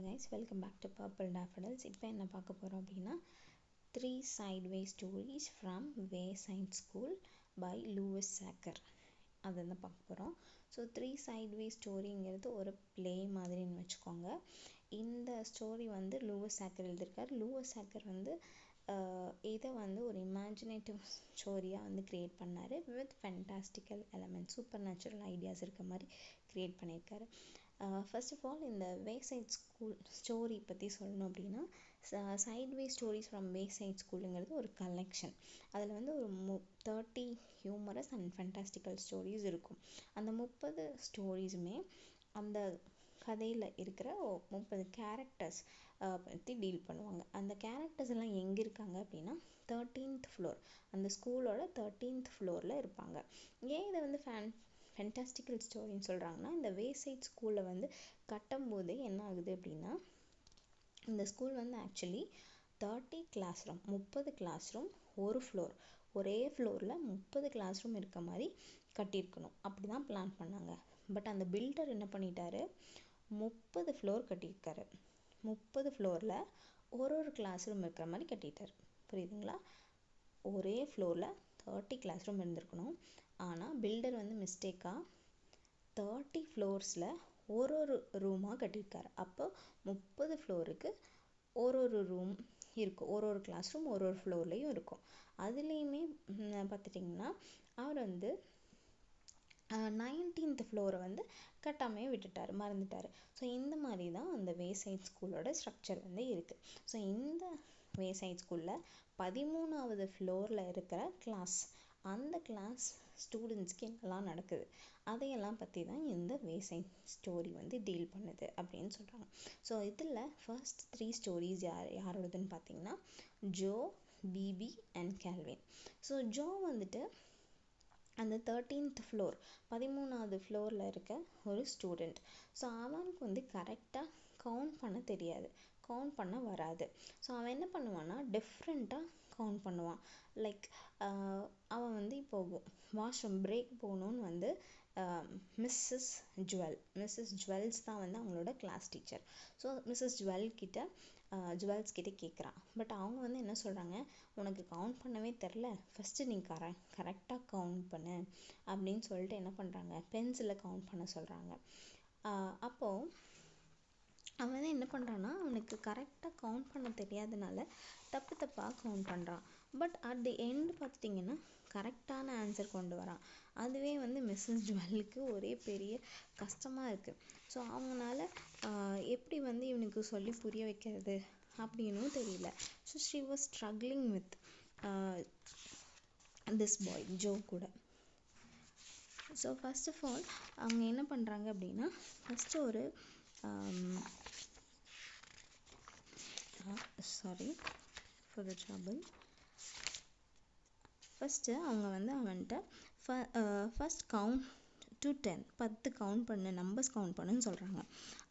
guys, welcome back to Purple Daffodils. இப்போ என்ன பார்க்க போகிறோம் அப்படின்னா 3 sideways stories from Wayside School by Lewis Sacker. அதான் பார்க்க போகிறோம். ஸோ 3 sideways ஸ்டோரிங்கிறது ஒரு ப்ளே மாதிரின்னு வச்சுக்கோங்க. இந்த ஸ்டோரி வந்து லூயிஸ் சாக்கர் எழுதியிருக்கார். லூயிஸ் சாக்கர் வந்து இதை வந்து ஒரு இமேஜினேட்டிவ் ஸ்டோரியாக வந்து க்ரியேட் பண்ணார். With fantastical element, supernatural ideas இருக்க மாதிரி க்ரியேட் பண்ணியிருக்காரு. ஃபர்ஸ்ட் ஆஃப் ஆல் இந்த வேசைட் ஸ்கூல் ஸ்டோரி பற்றி சொல்லணும் அப்படின்னா, சைட்வே ஸ்டோரிஸ் ஃப்ரம் வேசைட் ஸ்கூலுங்கிறது ஒரு கலெக்ஷன். அதில் வந்து ஒரு 30 ஹியூமரஸ் அண்ட் ஃபென்டாஸ்டிக்கல் ஸ்டோரிஸ் இருக்கும். அந்த 30 ஸ்டோரிஸுமே அந்த கதையில் இருக்கிற 30 கேரக்டர்ஸ் பற்றி டீல் பண்ணுவாங்க. அந்த கேரக்டர்ஸ் எல்லாம் எங்கே இருக்காங்க அப்படின்னா 13th ஃப்ளோர், அந்த ஸ்கூலோட 13th ஃப்ளோரில் இருப்பாங்க. ஏன் இதை வந்து ஃபென்டாஸ்டிக்கல் ஸ்டோரின்னு சொல்கிறாங்கன்னா, இந்த வேசைட் ஸ்கூலில் வந்து கட்டும் போதே என்ன ஆகுது அப்படின்னா, இந்த ஸ்கூல் வந்து actually 30 class room, 30 class room, ஒரு ஃப்ளோர், ஒரே ஃப்ளோரில் 30 கிளாஸ் ரூம் இருக்க மாதிரி கட்டியிருக்கணும். அப்படி தான் பிளான் பண்ணாங்க. பட் அந்த பில்டர் என்ன பண்ணிட்டாரு, 30 ஃப்ளோர் கட்டியிருக்காரு. 30 ஃப்ளோரில் ஒரு கிளாஸ் ரூம் இருக்கிற மாதிரி கட்டிட்டார். புரியுதுங்களா? ஒரே ஃப்ளோரில் 30 கிளாஸ் ரூம் இருந்திருக்கணும். ஆனால் பில்டர் வந்து மிஸ்டேக்காக 30 ஃப்ளோர்ஸில் ஒரு ரூமாக கட்டியிருக்காரு. அப்போ 30 ஃப்ளோருக்கு ஒரு ரூம் இருக்கும், ஒரு கிளாஸ் ரூம் ஒரு ஃப்ளோர்லேயும் இருக்கும். அதுலேயுமே பார்த்துட்டிங்கன்னா அவர் வந்து 19th ஃப்ளோரை வந்து கட்டாமையே விட்டுட்டார், மறந்துட்டார். ஸோ இந்த மாதிரி தான் அந்த வேசைட் ஸ்கூலோட ஸ்ட்ரக்சர் வந்து இருக்குது. ஸோ இந்த வேசைட் ஸ்கூலில் 13வது ஃப்ளோரில் இருக்கிற கிளாஸ், அந்த கிளாஸ் ஸ்டூடெண்ட்ஸ்க்கு என்னெல்லாம் நடக்குது அதையெல்லாம் பற்றி தான் இந்த வேசைட் ஸ்டோரி வந்து டீல் பண்ணுது அப்படின்னு சொல்கிறாங்க. ஸோ இதில் ஃபர்ஸ்ட் 3 ஸ்டோரிஸ் யாரோடதுன்னு பார்த்தீங்கன்னா ஜோ, பிபி அண்ட் கேல்வின். ஸோ ஜோ வந்துட்டு அந்த 13th ஃப்ளோர், 13வது ஃப்ளோரில் இருக்க ஒரு ஸ்டூடெண்ட். ஸோ அவனுக்கு வந்து கரெக்டாக கவுண்ட் பண்ண தெரியாது, கவுண்ட் பண்ண வராது. ஸோ அவன் என்ன பண்ணுவான்னா டிஃப்ரெண்ட்டாக கவுண்ட் பண்ணுவான். லைக் அவன் வந்து இப்போ வாஷ்ரூம் பிரேக் போகணுன்னு வந்து மிஸ்ஸஸ் ஜுவல்ஸ் தான் வந்து அவங்களோட class teacher. So Mrs Jewels கிட்ட கேட்குறான். பட் அவங்க வந்து என்ன சொல்கிறாங்க, உனக்கு கவுண்ட் பண்ணவே தெரில, ஃபஸ்ட்டு நீ கரெக்டாக கவுண்ட் பண்ணு அப்படின்னு சொல்லிட்டு என்ன பண்ணுறாங்க, பென்சிலில் கவுண்ட் பண்ண சொல்கிறாங்க. அப்போது அவன் வந்து என்ன பண்ணுறான்னா, அவனுக்கு கரெக்டாக கவுண்ட் பண்ண தெரியாதனால தப்பாக கவுண்ட் பண்ணுறான். பட் அட் தி எண்ட் பார்த்துட்டிங்கன்னா கரெக்டான ஆன்சர் கொண்டு வரான். அதுவே வந்து மிஸ்ஸஸ் ஜுவலுக்கு ஒரே பெரிய கஷ்டமாக இருக்குது. ஸோ அவங்களால எப்படி வந்து இவனுக்கு சொல்லி புரிய வைக்கிறது அப்படின்னும் தெரியல. So she was struggling with this boy Joe கூட. ஸோ ஃபர்ஸ்ட் ஆஃப் ஆல் அவங்க என்ன பண்ணுறாங்க அப்படின்னா, ஃபஸ்ட்டு ஒரு sorry for the trouble. First அவங்க வந்து அவன்கிட்ட ஃபஸ்ட் கவுண்ட் டு 10, 10 கவுண்ட் பண்ணு, நம்பர்ஸ் கவுண்ட் பண்ணுன்னு சொல்கிறாங்க.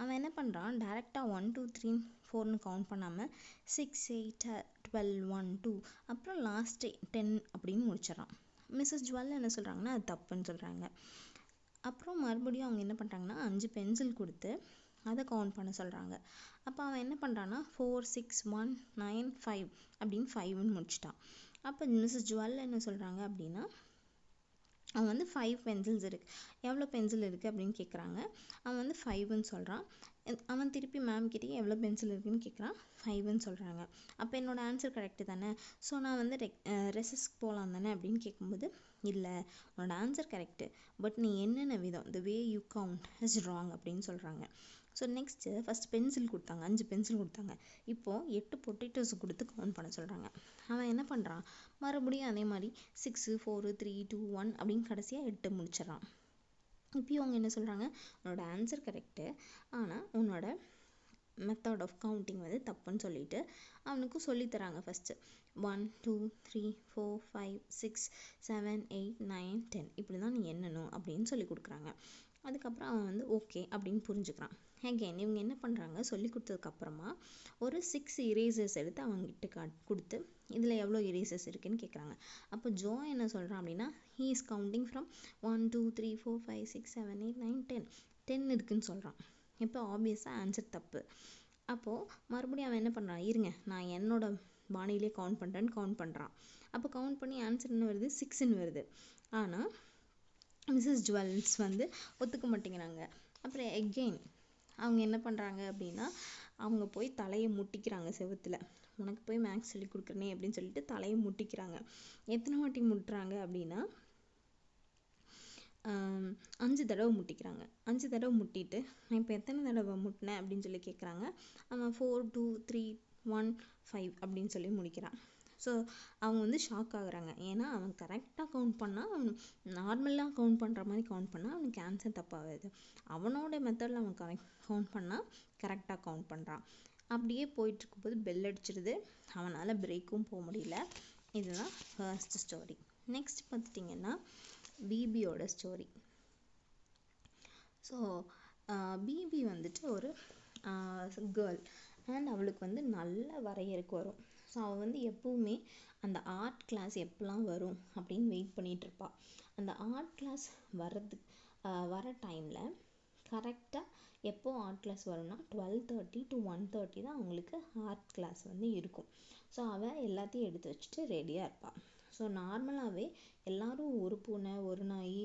அவன் என்ன பண்ணுறான், டேரெக்டாக 1 2 3 4ன்னு கவுண்ட் பண்ணாமல் 6 8 12 1 2 அப்புறம் லாஸ்ட்டு 10 அப்படின்னு முடிச்சிடறான். மிஸ்ஸஸ் ஜுவல் என்ன சொல்கிறாங்கன்னா அது தப்புன்னு சொல்கிறாங்க. அப்புறம் மறுபடியும் அவங்க என்ன பண்ணுறாங்கன்னா 5 பென்சில் கொடுத்து அதை கவுண்ட் பண்ண சொல்கிறாங்க. அப்போ அவன் என்ன பண்ணுறான்னா 4 6 1 9 5 அப்படின்னு 5ன்னு முடிச்சிட்டான். அப்போ மிஸ்ஸஸ் ஜுவல் என்ன சொல்கிறாங்க அப்படின்னா, அவன் வந்து 5 பென்சில்ஸ் இருக்குது, எவ்வளோ பென்சில் இருக்குது அப்படின்னு கேட்குறாங்க. அவன் வந்து 5ன்னு சொல்கிறான். அவன் திருப்பி மேம் கிட்டே எவ்வளோ பென்சில் இருக்குதுன்னு கேட்குறான், 5ன்னு சொல்கிறாங்க. அப்போ என்னோடய ஆன்சர் கரெக்டு தானே, ஸோ நான் வந்து ரெசஸ்க்கு போகலாம் தானே அப்படின்னு கேட்கும்போது, இல்லை உன்னோட ஆன்சர் கரெக்டு, பட் நீ என்னென்ன விதம் the way you count is wrong அப்படின்னு சொல்கிறாங்க. ஸோ நெக்ஸ்ட்டு ஃபஸ்ட் பென்சில் கொடுத்தாங்க, 5 பென்சில் கொடுத்தாங்க. இப்போது 8 பொட்டேட்டோஸ் கொடுத்து கவுண்ட் பண்ண சொல்கிறாங்க. அவன் என்ன பண்ணுறான், மறுபடியும் அதே மாதிரி 6 4 3 2 1 அப்படின்னு கடைசியாக 8 முடிச்சிடறான். இப்போயும் அவங்க என்ன சொல்கிறாங்க, உன்னோட ஆன்சர் கரெக்டு, ஆனால் உன்னோட மெத்தட் ஆஃப் கவுண்டிங் வந்து தப்புன்னு சொல்லிட்டு அவனுக்கு சொல்லித்தராங்க. ஃபஸ்ட்டு 1 2 3 4 5 6 7 8 9 10 இப்படி தான் நீ எண்ணணும் அப்படின்னு சொல்லி கொடுக்குறாங்க. அதுக்கப்புறம் அவன் வந்து ஓகே அப்படின்னு புரிஞ்சுக்கிறான். அகெயின் இவங்க என்ன பண்ணுறாங்க, சொல்லி கொடுத்ததுக்கப்புறமா ஒரு 6 இரேசர்ஸ் எடுத்து அவங்ககிட்ட கொடுத்து இதில் எவ்வளோ இரேசர்ஸ் இருக்குதுன்னு கேட்குறாங்க. அப்போ ஜோ என்ன சொல்கிறான் அப்படின்னா, ஹீ இஸ் கவுண்டிங் ஃப்ரம் 1 2 3 4 5 6 7 8 9 10 இருக்குதுன்னு சொல்கிறான். இப்போ ஆப்வியஸாக ஆன்சர் தப்பு. அப்போது மறுபடியும் அவன் என்ன பண்ணுறான், இருங்க நான் என்னோட பாணியிலே கவுண்ட் பண்ணுறேன்னு கவுண்ட் பண்ணுறான். அப்போ கவுண்ட் பண்ணி ஆன்சர் என்ன வருது, 6ன்னு வருது. ஆனால் மிஸ்ஸஸ் ஜுவல்ஸ் வந்து ஒத்துக்க மாட்டேங்கிறாங்க. அப்புறம் எகெயின் அவங்க என்ன பண்ணுறாங்க அப்படின்னா, அவங்க போய் தலையை முட்டிக்கிறாங்க செவுத்துல. உனக்கு போய் மேக்ஸ் சொல்லி கொடுக்குறனே அப்படின்னு சொல்லிட்டு தலையை முட்டிக்கிறாங்க. எத்தனை வாட்டி முட்டுறாங்க அப்படின்னா 5 தடவை முட்டிக்கிறாங்க. 5 தடவை முட்டிட்டு நான் இப்போ எத்தனை தடவை முட்டினேன் அப்படின்னு சொல்லி கேட்குறாங்க. அவன் 4 2 3 1 5 அப்படின்னு சொல்லி முடிக்கிறான். ஸோ அவங்க வந்து ஷாக் ஆகுறாங்க. ஏன்னா அவன் கரெக்டாக கவுண்ட் பண்ணால், அவன் நார்மலாக கவுண்ட் பண்ணுற மாதிரி கவுண்ட் பண்ணால் அவனுக்கு ஆன்சர் தப்பாகுது. அவனோட மெத்தடில் அவன் கவுண்ட் பண்ணால் கரெக்டாக கவுண்ட் பண்ணுறான். அப்படியே போயிட்டுருக்கும்போது பெல் அடிச்சிடுது. அவனால் பிரேக்கும் போக முடியல. இதுதான் ஃபர்ஸ்ட் ஸ்டோரி. நெக்ஸ்ட் பார்த்துட்டிங்கன்னா பிபியோட ஸ்டோரி. ஸோ பிபி வந்துட்டு ஒரு கேர்ள் அண்ட் அவளுக்கு வந்து நல்ல வரையறக்கு வரும். ஸோ அவள் வந்து எப்பவுமே அந்த ஆர்ட் கிளாஸ் எப்போலாம் வரும் அப்படின்னு வெயிட் பண்ணிகிட்ருப்பாள். அந்த ஆர்ட் கிளாஸ் வர டைமில் கரெக்டாக எப்போ ஆர்ட் கிளாஸ் வரும்னா 12:30 to 1:30 தான் அவங்களுக்கு ஆர்ட் கிளாஸ் வந்து இருக்கும். ஸோ அவள் எல்லாத்தையும் எடுத்து வச்சுட்டு ரெடியாக இருப்பாள். ஸோ நார்மலாகவே எல்லாரும் ஒரு பூனை, ஒரு நாய்,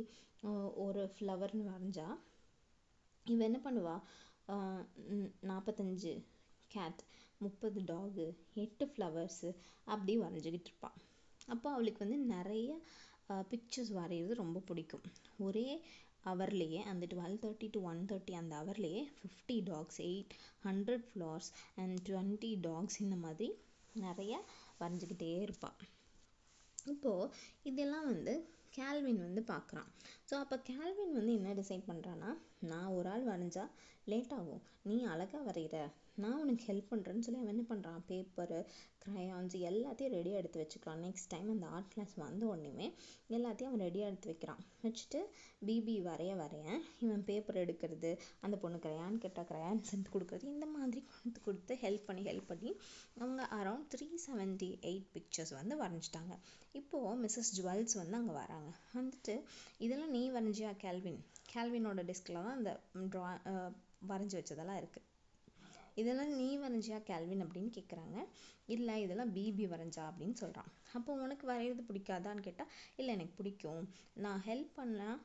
ஒரு ஃப்ளவர்னு வரைஞ்சா இவன் என்ன பண்ணுவா, 45 கேட், 30 டாகு, 8 ஃப்ளவர்ஸு அப்படி வரைஞ்சிக்கிட்டு இருப்பாள். அப்போ அவளுக்கு வந்து நிறைய பிக்சர்ஸ் வரைகிறது ரொம்ப பிடிக்கும். ஒரே ஹவர்லேயே அந்த 12:30 to 1:30 அந்த ஹவர்லேயே 50 டாக்ஸ், 800 ஃப்ளவர்ஸ் அண்ட் 20 டாக்ஸ் இந்த மாதிரி நிறைய வரைஞ்சிக்கிட்டே இருப்பாள். இப்போது இதெல்லாம் வந்து கேல்வின் வந்து பார்க்குறான். ஸோ அப்போ கேல்வின் வந்து என்ன டிசைட் பண்ணுறான்னா, நான் ஒரு ஆள் வரைஞ்சா லேட் ஆகும், நீ அழகாக வரைகிற, நான் உனக்கு ஹெல்ப் பண்ணுறேன்னு சொல்லி அவன் என்ன பண்ணுறான், பேப்பரு, க்ரையான்ஸ் எல்லாத்தையும் ரெடியாக எடுத்து வச்சுக்கிறான். நெக்ஸ்ட் டைம் அந்த ஆர்ட் கிளாஸ் வந்த உடனே எல்லாத்தையும் அவன் ரெடியாக எடுத்து வைக்கிறான். வச்சுட்டு பிபி வரைய இவன் பேப்பர் எடுக்கிறது, அந்த பொண்ணு க்ரையான் கேட்டால் க்ரையான்ஸ் எடுத்து கொடுக்குறது, இந்த மாதிரி கொடுத்து ஹெல்ப் பண்ணி அவங்க அரௌண்ட் 378 பிக்சர்ஸ் வந்து வரைஞ்சிட்டாங்க. இப்போது மிஸ்ஸஸ் ஜுவல்ஸ் வந்து அங்கே வராங்க. வந்துட்டு இதெல்லாம் நீ வரைஞ்சியா கேல்வினோட டெஸ்கில் தான் அந்த வரைஞ்சி வச்சதெல்லாம் இருக்குது, இதெல்லாம் நீ வரைஞ்சியா கேல்வின் அப்படின்னு கேட்குறாங்க. இல்லை இதெல்லாம் பிபி வரைஞ்சா அப்படின்னு சொல்கிறான். அப்போ உனக்கு வரைகிறது பிடிக்காதான்னு கேட்டால், இல்லை எனக்கு பிடிக்கும், நான் ஹெல்ப் பண்ணேன்.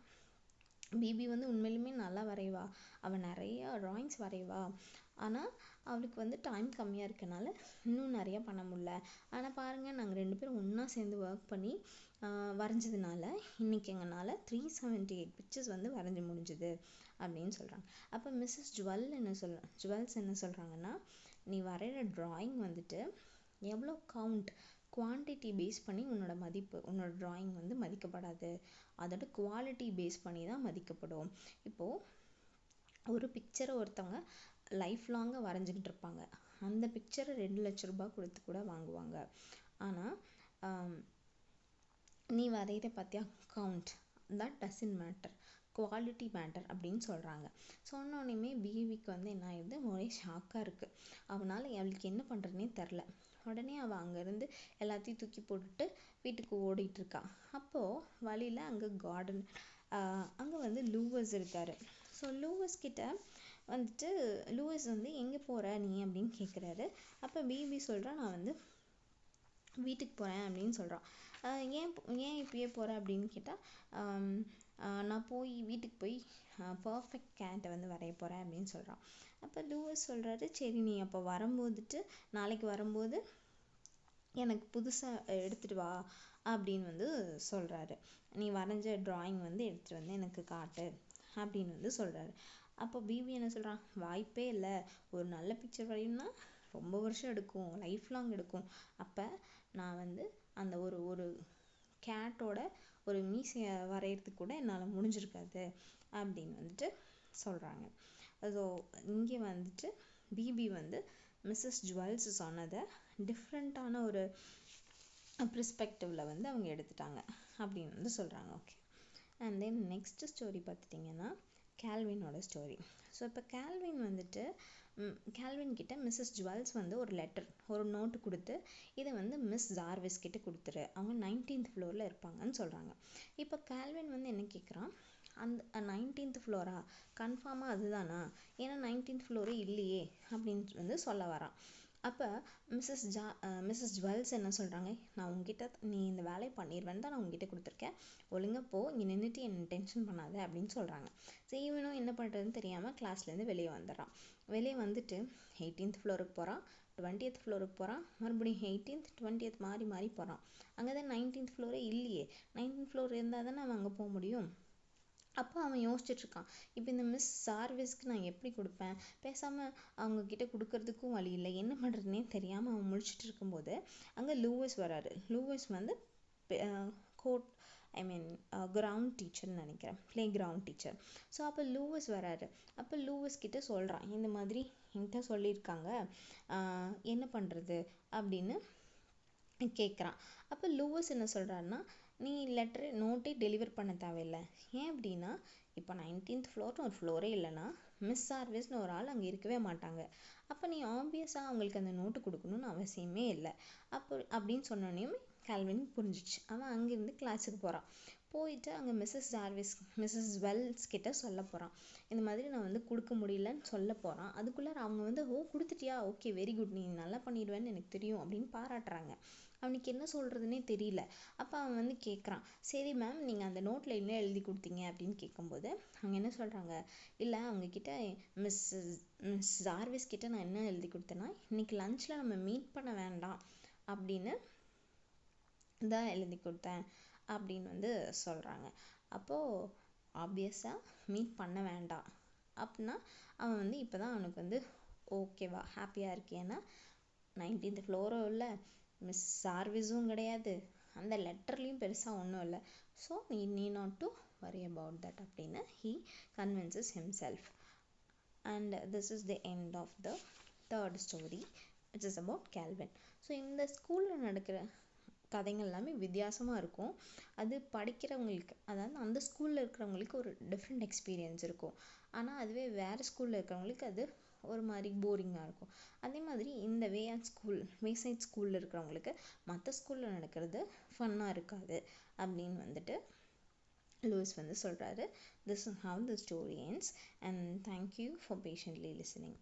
பிபி வந்து உண்மையிலுமே நல்லா வரைவா, அவள் நிறைய ட்ராயிங்ஸ் வரைவா, ஆனால் அவளுக்கு வந்து டைம் கம்மியாக இருக்கனால இன்னும் நிறையா பண்ண முடியல. ஆனால் பாருங்கள், நாங்கள் 2 பேரும் ஒன்றா சேர்ந்து ஒர்க் பண்ணி வரைஞ்சதுனால இன்றைக்கி எங்களால் 378 பிக்சர்ஸ் வந்து வரைஞ்சி முடிஞ்சுது அப்படின்னு சொல்கிறாங்க. அப்போ மிஸ்ஸஸ் ஜுவல்ஸ் என்ன சொல்கிறாங்கன்னா, நீ வரைகிற ட்ராயிங் வந்துட்டு எவ்வளோ குவான்டிட்டி பேஸ் பண்ணி உன்னோட ட்ராயிங் வந்து மதிக்கப்படாது, அதோட குவாலிட்டி பேஸ் பண்ணி தான் மதிக்கப்படும். இப்போது ஒரு பிக்சரை ஒருத்தவங்க லைஃப் லாங்காக வரைஞ்சிக்கிட்டு இருப்பாங்க, அந்த பிக்சரை 2 லட்ச ரூபாய் கொடுத்து கூட வாங்குவாங்க. ஆனால் நீ வரைகிற பார்த்தியா, that doesn't matter, quality matter அப்படின்னு சொல்கிறாங்க. சொன்னோடனே பிவிக்கு வந்து என்ன ஆயிடுது, ஒரே ஷாக்காக இருக்குது. அவளுக்கு என்ன பண்ணுறதுனே தெரில. உடனே அவள் அங்கேருந்து எல்லாத்தையும் தூக்கி போட்டுட்டு வீட்டுக்கு ஓடிட்டுருக்கா. அப்போது வழியில் அங்கே கார்டன், அங்கே வந்து லூவஸ் இருக்கார். ஸோ லூவஸ் வந்து எங்கே போகிற நீ அப்படின்னு கேட்குறாரு. அப்போ பிபி சொல்கிறா, நான் வந்து வீட்டுக்கு போகிறேன் அப்படின்னு சொல்கிறான். ஏன் இப்பயே போகிறேன் அப்படின்னு கேட்டால், நான் வீட்டுக்கு போய் பர்ஃபெக்ட் கேட்டை வந்து வரைய போகிறேன் அப்படின்னு சொல்கிறான். அப்போ லூவஸ் சொல்கிறாரு, சரி நீ அப்போ நாளைக்கு வரும்போது எனக்கு புதுசாக எடுத்துகிட்டு வா அப்படின்னு வந்து சொல்கிறாரு. நீ வரைஞ்ச ட்ராயிங் வந்து எடுத்துகிட்டு வந்து எனக்கு காட்டு அப்படின்னு வந்து சொல்கிறாரு. அப்போ பிபி என்ன சொல்கிறான், வாய்ப்பே இல்லை, ஒரு நல்ல பிக்சர் வரையணும்னா ரொம்ப வருஷம் எடுக்கும், லைஃப் லாங் எடுக்கும். அப்போ நான் வந்து அந்த ஒரு கேட்டோட ஒரு மீசையை வரைகிறதுக்கு கூட என்னால் முடிஞ்சிருக்காது அப்படின்னு வந்துட்டு சொல்கிறாங்க. ஸோ இங்கே வந்துட்டு பிபி வந்து மிஸ்ஸஸ் ஜுவல்ஸ் சொன்னதை டிஃப்ரெண்ட்டான ஒரு ப்ரிஸ்பெக்டிவில் வந்து அவங்க எடுத்துட்டாங்க அப்படின்னு வந்து சொல்கிறாங்க. Okay, and then next story பார்த்துட்டிங்கன்னா கேல்வினோட ஸ்டோரி. ஸோ இப்போ கேல்வின் கிட்ட மிஸ்ஸஸ் ஜுவல்ஸ் வந்து ஒரு நோட்டு கொடுத்து, இதை வந்து மிஸ் ஜார்விஸ் கிட்ட கொடுத்துரு, அவங்க 19th ஃப்ளோரில் இருப்பாங்கன்னு சொல்கிறாங்க. இப்போ கேல்வின் வந்து என்ன கேட்குறான், அந்த 19th ஃப்ளோரா, கன்ஃபார்மாக அதுதானா, ஏன்னா 19th ஃப்ளோரே இல்லையே அப்படின்னு வந்து சொல்ல வரான். அப்போ மிஸ்ஸஸ் ஜுவல்ஸ் என்ன சொல்கிறாங்க, நான் உங்ககிட்ட நீ இந்த வேலையை பண்ணிடுவேன்னு தான் நான் உங்ககிட்ட கொடுத்துருக்கேன், ஒழுங்கா போ, இங்கே நின்றுட்டு என்ன டென்ஷன் பண்ணாத அப்படின்னு சொல்கிறாங்க. சரி, இவனும் என்ன பண்ணுறதுன்னு தெரியாமல் கிளாஸ்லேருந்து வெளியே வந்துடுறான். வெளியே வந்துட்டு 18th ஃப்ளோருக்கு போகிறான், 20th ஃப்ளோருக்கு போகிறான், மறுபடியும் 18th 20th மாறி மாறி போகிறான். அங்கே தான் 19th ஃப்ளோரே இல்லையே, 19th ஃப்ளோர் இருந்தால் தானே அவன் அங்கே போக முடியும். அப்போ அவன் யோசிச்சுட்ருக்கான், இப்போ இந்த மிஸ் சார்விஸ்க்கு நான் எப்படி கொடுப்பேன், பேசாமல் அவங்கக்கிட்ட கொடுக்கறதுக்கும் வழி இல்லை, என்ன பண்ணுறதுனே தெரியாமல் அவன் முழிச்சிட்டு இருக்கும்போது அங்கே லூயிஸ் வராரு. லூயிஸ் வந்து கோட் கிரவுண்ட் டீச்சர்னு நினைக்கிறேன், ப்ளே கிரவுண்ட் டீச்சர். ஸோ அப்போ லூயிஸ் வராரு. அப்போ லூயிஸ் கிட்ட சொல்கிறான், இந்த மாதிரி என்கிட்ட சொல்லியிருக்காங்க, என்ன பண்ணுறது அப்படின்னு கேட்குறான். அப்போ லூயிஸ் என்ன சொல்கிறாருன்னா, நீ நோட்டே டெலிவர் பண்ண தேவையில்லை. ஏன் அப்படின்னா, இப்போ 19th ஃப்ளோர்னு ஒரு ஃப்ளோரே இல்லைன்னா மிஸ் சார்விஸ்னு ஒரு ஆள் அங்கே இருக்கவே மாட்டாங்க. அப்போ நீ ஆப்வியஸாக அவங்களுக்கு அந்த நோட்டு கொடுக்கணும்னு அவசியமே இல்லை. அப்படின்னு சொன்னோன்னே கால்வின் புரிஞ்சிச்சு. அவன் அங்கேருந்து கிளாஸுக்கு போகிறான். போயிட்டு அங்கே மிஸ்ஸஸ் வெல்ஸ் கிட்ட சொல்ல போகிறான், இந்த மாதிரி நான் வந்து கொடுக்க முடியலன்னு சொல்ல போகிறான். அதுக்குள்ளே அவங்க வந்து கொடுத்துட்டியா, ஓகே வெரி குட், நீ நல்லா பண்ணிடுவேன்னு எனக்கு தெரியும் அப்படின்னு பாராட்டுறாங்க. அவனுக்கு என்ன சொல்கிறதுனே தெரியல. அப்போ அவன் வந்து கேட்குறான், சரி மேம், நீங்கள் அந்த நோட்டில் என்ன எழுதி கொடுத்தீங்க அப்படின்னு கேட்கும்போது அவங்க என்ன சொல்கிறாங்க, இல்லை அவங்கக்கிட்ட மிஸ் ஜார்விஸ் கிட்ட நான் என்ன எழுதி கொடுத்தேன்னா, இன்னைக்கு லஞ்சில் நம்ம மீட் பண்ண வேண்டாம் அப்படின்னு தான் எழுதி கொடுத்தேன் அப்படின்னு வந்து சொல்கிறாங்க. அப்போது ஆப்வியஸாக மீட் பண்ண வேண்டாம் அப்படின்னா அவன் வந்து இப்போ தான் அவனுக்கு வந்து ஓகேவா ஹாப்பியாக இருக்கு. ஏன்னா 19th ஃப்ளோரும் இல்லை, மிஸ் சார்விஸும் கிடையாது, அந்த லெட்டர்லேயும் பெருசாக ஒன்றும் இல்லை. So need not to worry about that அப்படின்னு he convinces himself. And this is the end of the third story which is about Calvin. So இந்த ஸ்கூலில் நடக்கிற கதைகள் எல்லாமே வித்தியாசமாக இருக்கும். அது படிக்கிறவங்களுக்கு, அதாவது அந்த ஸ்கூலில் இருக்கிறவங்களுக்கு ஒரு டிஃப்ரெண்ட் எக்ஸ்பீரியன்ஸ் இருக்கும். ஆனால் அதுவே வேறு ஸ்கூலில் இருக்கிறவங்களுக்கு அது ஒரு மாதிரி போரிங்காக இருக்கும். அதே மாதிரி இந்த வேசைட் ஸ்கூலில் இருக்கிறவங்களுக்கு மற்ற ஸ்கூலில் நடக்கிறது ஃபன்னாக இருக்காது அப்படின்னு வந்துட்டு லூயிஸ் வந்து சொல்கிறாரு. This is how the story ends, and thank you for patiently listening.